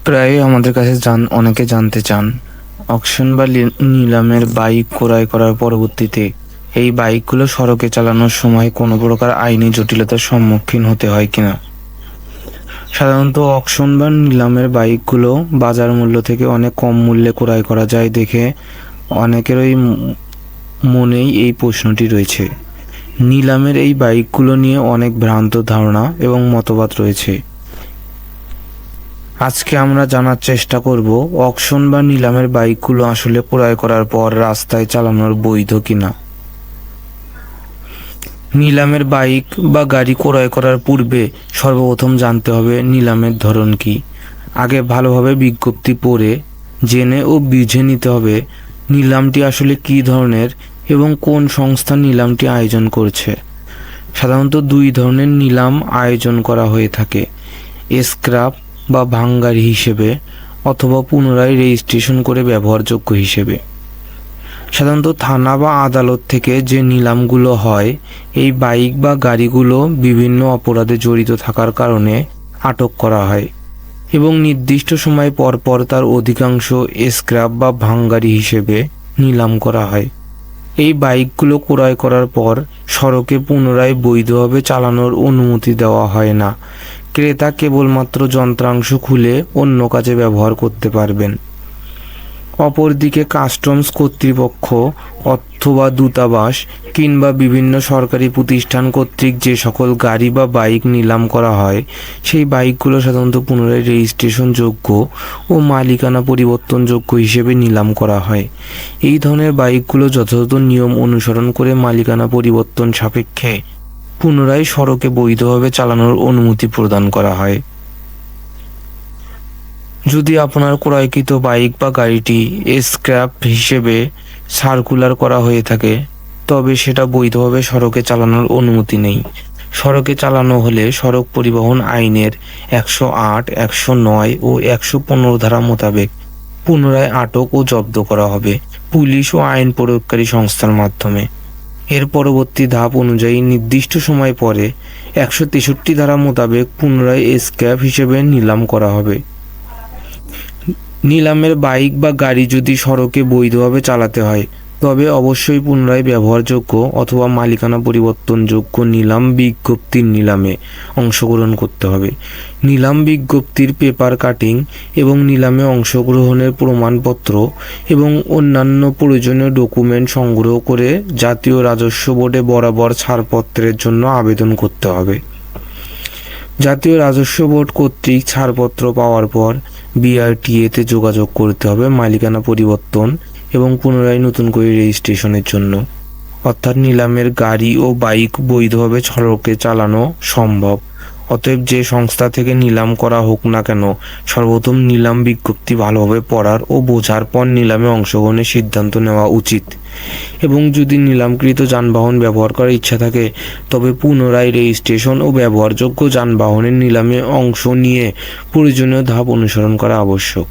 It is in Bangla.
প্রায় আমাদের কাছে অনেকে জানতে চান অকশন বা নিলামের বাইক ক্রয় করার পরবর্তীতে এই বাইকগুলো সড়কে চালানোর সময় কোনো প্রকার আইনি জটিলতার সম্মুখীন হতে হয় কিনা। সাধারণত অকশন বা নিলামের বাইকগুলো বাজার মূল্য থেকে অনেক কম মূল্যে ক্রয় করা যায় দেখে অনেকেরই মনেই এই প্রশ্নটি রয়েছে। নিলামের এই বাইকগুলো নিয়ে অনেক ভ্রান্ত ধারণা এবং মতবাদ রয়েছে। আজকে আমরা জানার চেষ্টা করব অকশন বা নিলামের বাইকগুলো আসলে ক্রয় করার পর রাস্তায় চালানোর বৈধ কিনা। নিলামের বাইক বা গাড়ি ক্রয় করার পূর্বে সর্বপ্রথম জানতে হবে নিলামের ধরন কি। আগে ভালোভাবে বিজ্ঞপ্তি পড়ে জেনে ও বুঝে নিতে হবে নিলামটি আসলে কী ধরনের এবং কোন সংস্থা নিলামটি আয়োজন করছে। সাধারণত দুই ধরনের নিলাম আয়োজন করা হয়ে থাকে, স্ক্র্যাপ বা ভাঙাড়ি হিসেবে অথবা পুনরায় রেজিস্ট্রেশন করে ব্যবহারযোগ্য হিসেবে। সাধারণত থানা বা আদালত থেকে যে নিলামগুলো হয়, এই বাইক বা গাড়িগুলো বিভিন্ন অপরাধে জড়িত থাকার কারণে আটক করা হয় এবং নির্দিষ্ট সময় পর পর তার অধিকাংশ স্ক্র্যাপ বা ভাঙাড়ি হিসেবে নিলাম করা হয়। এই বাইকগুলো ক্রয় করার পর সড়কে পুনরায় বৈধভাবে চালানোর অনুমতি দেওয়া হয় না। ক্রেতা কেবলমাত্র যন্ত্রাংশ খুলে অন্য কাজে ব্যবহার করতে পারবেন। অপরদিকে কাস্টমস কর্তৃপক্ষ অথবা দূতাবাস কিংবা বিভিন্ন সরকারি প্রতিষ্ঠান কর্তৃক যে সকল গাড়ি বা বাইক নিলাম করা হয়, সেই বাইকগুলো সাধারণত পুনরায় রেজিস্ট্রেশনযোগ্য ও মালিকানা পরিবর্তনযোগ্য হিসেবে নিলাম করা হয়। এই ধরনের বাইকগুলো যথাযথ নিয়ম অনুসরণ করে মালিকানা পরিবর্তন সাপেক্ষে পুনরায় সড়কে বৈধভাবে চালানোর অনুমতি প্রদান করা হয়। যদি আপনার ক্রয়কৃত বাইক বা গাড়িটি স্ক্র্যাপ হিসেবে সার্কুলার করা হয়ে থাকে, তবে সেটা বৈধভাবে সড়কে চালানোর অনুমতি নেই। সড়কে চালানো হলে সড়ক পরিবহন আইনের 108, 109 ও 115 ধারা মোতাবেক পুনরায় আটক ও জব্দ করা হবে পুলিশ ও আইন প্রয়োগকারী সংস্থার মাধ্যমে। এর পরবর্তী ধাপ অনুযায়ী নির্দিষ্ট সময় পরে 163 ধারা মোতাবেক পুনরায় স্ক্র্যাপ হিসেবে নিলাম করা হবে। নিলামের বাইক বা গাড়ি যদি সড়কে বৈধভাবে চালাতে হয়, তবে অবশ্যই পুনরায় ব্যবহারযোগ্য অথবা মালিকানা পরিবর্তনযোগ্য নিলাম বিজ্ঞপ্তির নিলামে অংশগ্রহণ করতে হবে। নিলাম বিজ্ঞপ্তির পেপার কাটিং এবং নিলামে অংশগ্রহণের প্রমাণপত্র এবং অন্যান্য প্রয়োজনীয় ডকুমেন্ট সংগ্রহ করে জাতীয় রাজস্ব বোর্ডে বরাবর ছাড়পত্রের জন্য আবেদন করতে হবে। জাতীয় রাজস্ব বোর্ড কর্তৃক ছাড়পত্র পাওয়ার পর বিআরটিএতে যোগাযোগ করতে হবে মালিকানা পরিবর্তন এবং পুনরায় নতুন করে রেজিস্ট্রেশনের জন্য। অর্থাৎ নিলামের গাড়ি ও বাইক বৈধভাবে সড়কে চালানো সম্ভব। অতএব যে সংস্থা থেকে নিলাম করা হোক না কেন, সর্বপ্রথম নিলাম বিজ্ঞপ্তি ভালোভাবে পড়ার ও বোঝার পর নিলামে অংশগ্রহণের সিদ্ধান্ত নেওয়া উচিত। এবং যদি নিলামকৃত যানবাহন ব্যবহার করার ইচ্ছা থাকে, তবে পুনরায় রেজিস্ট্রেশন ও ব্যবহারযোগ্য যানবাহনের নিলামে অংশ নিয়ে প্রয়োজনীয় ধাপ অনুসরণ করা আবশ্যক।